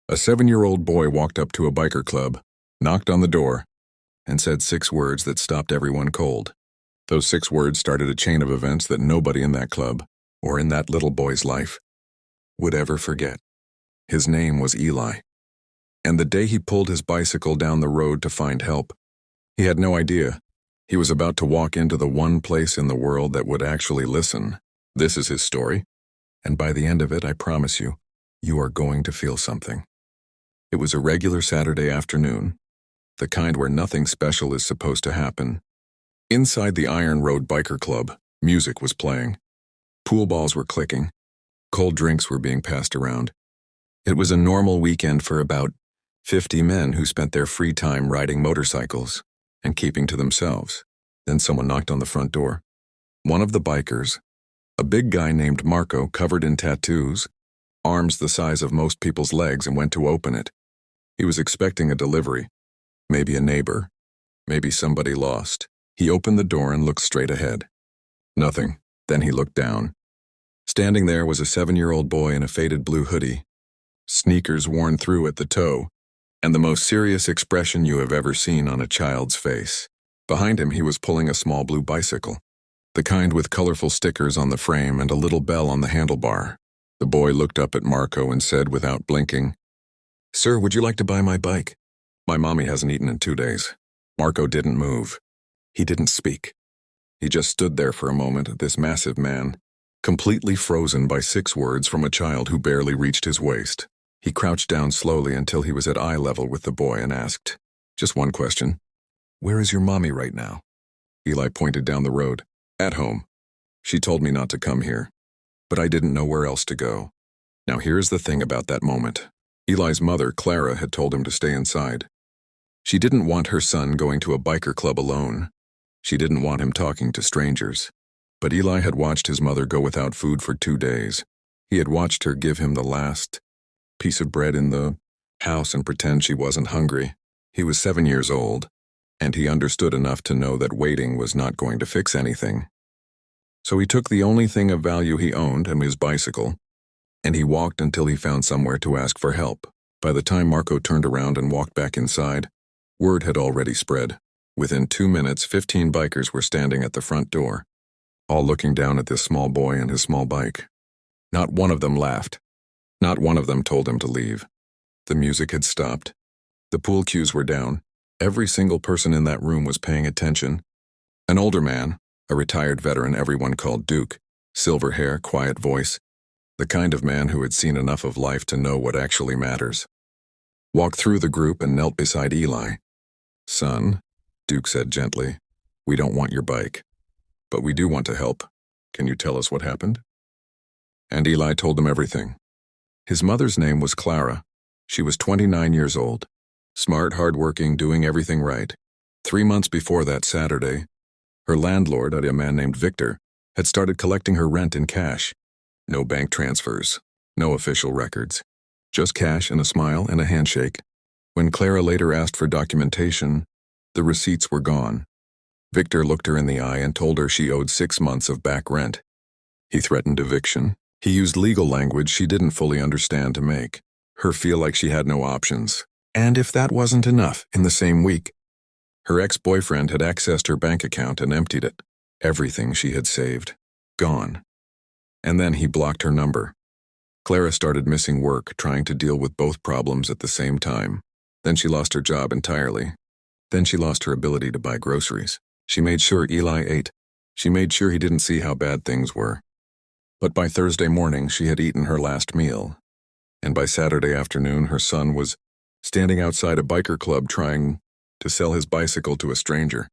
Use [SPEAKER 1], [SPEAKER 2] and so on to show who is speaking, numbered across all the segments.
[SPEAKER 1] A 7-year-old boy walked up to a biker club, knocked on the door, and said 6 words that stopped everyone cold. Those 6 words started a chain of events that nobody in that club, or in that little boy's life, would ever forget. His name was Eli. And the day he pulled his bicycle down the road to find help, he had no idea. He was about to walk into the one place in the world that would actually listen. This is his story, and by the end of it, I promise you, you are going to feel something. It was a regular Saturday afternoon, the kind where nothing special is supposed to happen. Inside the Iron Road Biker Club, music was playing. Pool balls were clicking. Cold drinks were being passed around. It was a normal weekend for about 50 men who spent their free time riding motorcycles and keeping to themselves. Then someone knocked on the front door. One of the bikers, a big guy named Marco covered in tattoos, arms the size of most people's legs, and went to open it. He was expecting a delivery. Maybe a neighbor. Maybe somebody lost. He opened the door and looked straight ahead. Nothing. Then he looked down. Standing there was a 7-year-old boy in a faded blue hoodie, sneakers worn through at the toe, and the most serious expression you have ever seen on a child's face. Behind him, he was pulling a small blue bicycle, the kind with colorful stickers on the frame and a little bell on the handlebar. The boy looked up at Marco and said without blinking, "Sir, would you like to buy my bike? My mommy hasn't eaten in 2 days." Marco didn't move. He didn't speak. He just stood there for a moment, this massive man, completely frozen by 6 words from a child who barely reached his waist. He crouched down slowly until he was at eye level with the boy and asked, just one question. "Where is your mommy right now?" Eli pointed down the road. "At home. She told me not to come here, but I didn't know where else to go." Now here's the thing about that moment. Eli's mother, Clara, had told him to stay inside. She didn't want her son going to a biker club alone. She didn't want him talking to strangers. But Eli had watched his mother go without food for 2 days. He had watched her give him the last piece of bread in the house and pretend she wasn't hungry. He was 7 years old, and he understood enough to know that waiting was not going to fix anything. So he took the only thing of value he owned, and his bicycle, and he walked until he found somewhere to ask for help. By the time Marco turned around and walked back inside, word had already spread. Within 2 minutes, 15 bikers were standing at the front door, all looking down at this small boy and his small bike. Not one of them laughed. Not one of them told him to leave. The music had stopped. The pool cues were down. Every single person in that room was paying attention. An older man, a retired veteran everyone called Duke, silver hair, quiet voice, the kind of man who had seen enough of life to know what actually matters, walked through the group and knelt beside Eli. "Son," Duke said gently, "we don't want your bike, but we do want to help. Can you tell us what happened?" And Eli told him everything. His mother's name was Clara. She was 29 years old, smart, hardworking, doing everything right. 3 months before that Saturday, her landlord, a man named Victor, had started collecting her rent in cash. No bank transfers, no official records, just cash and a smile and a handshake. When Clara later asked for documentation, the receipts were gone. Victor looked her in the eye and told her she owed 6 months of back rent. He threatened eviction. He used legal language she didn't fully understand to make her feel like she had no options. And if that wasn't enough, in the same week, her ex-boyfriend had accessed her bank account and emptied it. Everything she had saved. Gone. And then he blocked her number. Clara started missing work, trying to deal with both problems at the same time. Then she lost her job entirely. Then she lost her ability to buy groceries. She made sure Eli ate. She made sure he didn't see how bad things were. But by Thursday morning, she had eaten her last meal. And by Saturday afternoon, her son was standing outside a biker club trying to sell his bicycle to a stranger.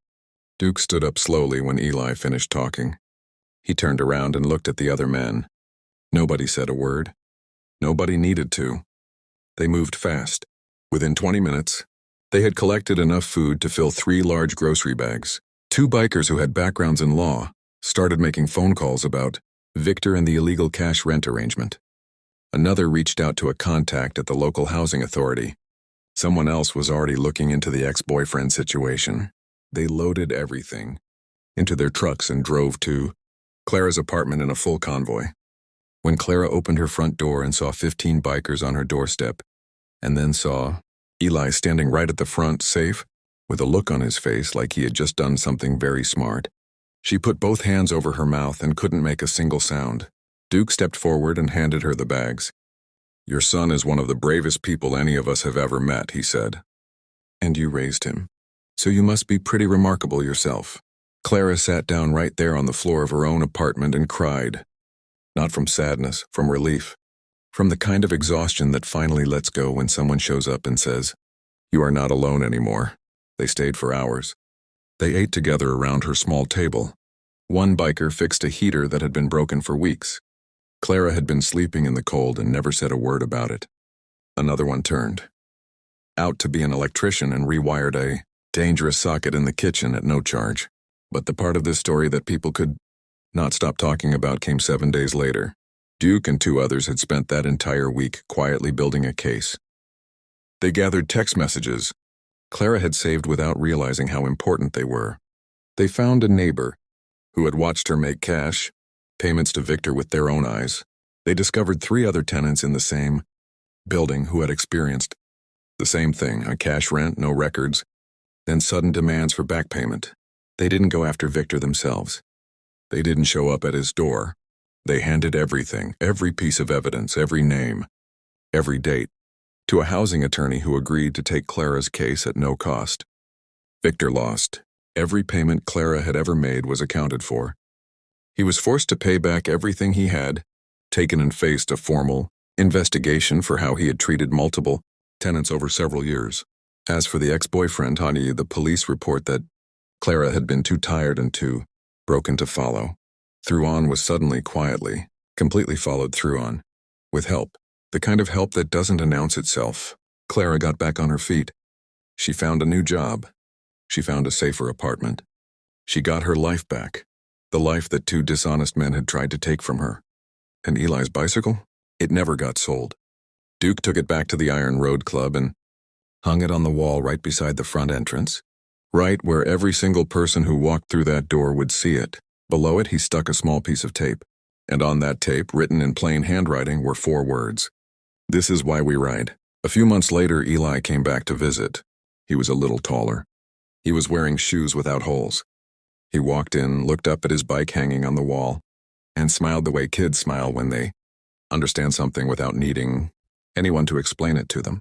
[SPEAKER 1] Duke stood up slowly when Eli finished talking. He turned around and looked at the other men. Nobody said a word. Nobody needed to. They moved fast. Within 20 minutes, they had collected enough food to fill 3 large grocery bags. 2 bikers who had backgrounds in law started making phone calls about Victor and the illegal cash rent arrangement. Another reached out to a contact at the local housing authority. Someone else was already looking into the ex-boyfriend situation. They loaded everything into their trucks and drove to Clara's apartment in a full convoy. When Clara opened her front door and saw 15 bikers on her doorstep, and then saw Eli standing right at the front, safe, with a look on his face like he had just done something very smart. She put both hands over her mouth and couldn't make a single sound. Duke stepped forward and handed her the bags. "Your son is one of the bravest people any of us have ever met," he said. "And you raised him. So you must be pretty remarkable yourself." Clara sat down right there on the floor of her own apartment and cried. Not from sadness, from relief. From the kind of exhaustion that finally lets go when someone shows up and says, "You are not alone anymore." They stayed for hours. They ate together around her small table. One biker fixed a heater that had been broken for weeks. Clara had been sleeping in the cold and never said a word about it. Another one turned out to be an electrician and rewired a dangerous socket in the kitchen at no charge. But the part of this story that people could not stop talking about came 7 days later. Duke and 2 others had spent that entire week quietly building a case. They gathered text messages Clara had saved without realizing how important they were. They found a neighbor who had watched her make cash payments to Victor with their own eyes. They discovered 3 other tenants in the same building who had experienced the same thing, a cash rent, no records, then sudden demands for back payment. They didn't go after Victor themselves. They didn't show up at his door. They handed everything, every piece of evidence, every name, every date, to a housing attorney who agreed to take Clara's case at no cost. Victor lost. Every payment Clara had ever made was accounted for. He was forced to pay back everything he had, taken and faced a formal investigation for how he had treated multiple tenants over several years. As for the ex-boyfriend, the police report that Clara had been too tired and too broken to follow. Through was suddenly, quietly, completely followed through with help. The kind of help that doesn't announce itself. Clara got back on her feet. She found a new job. She found a safer apartment. She got her life back. The life that 2 dishonest men had tried to take from her. And Eli's bicycle? It never got sold. Duke took it back to the Iron Road Club and hung it on the wall right beside the front entrance, right where every single person who walked through that door would see it. Below it, he stuck a small piece of tape, and on that tape, written in plain handwriting, were 4 words. "This is why we ride." A few months later, Eli came back to visit. He was a little taller. He was wearing shoes without holes. He walked in, looked up at his bike hanging on the wall, and smiled the way kids smile when they understand something without needing anyone to explain it to them.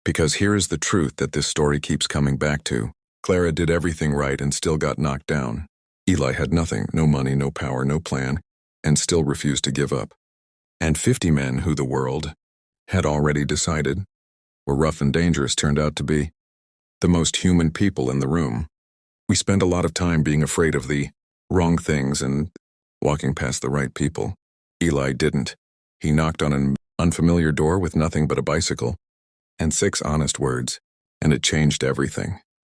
[SPEAKER 1] Because here is the truth that this story keeps coming back to. Clara did everything right and still got knocked down. Eli had nothing, no money, no power, no plan, and still refused to give up. And 50 men who the world had already decided were rough and dangerous turned out to be the most human people in the room. We spend a lot of time being afraid of the wrong things and walking past the right people. Eli didn't. He knocked on an unfamiliar door with nothing but a bicycle and 6 honest words, and it changed everything.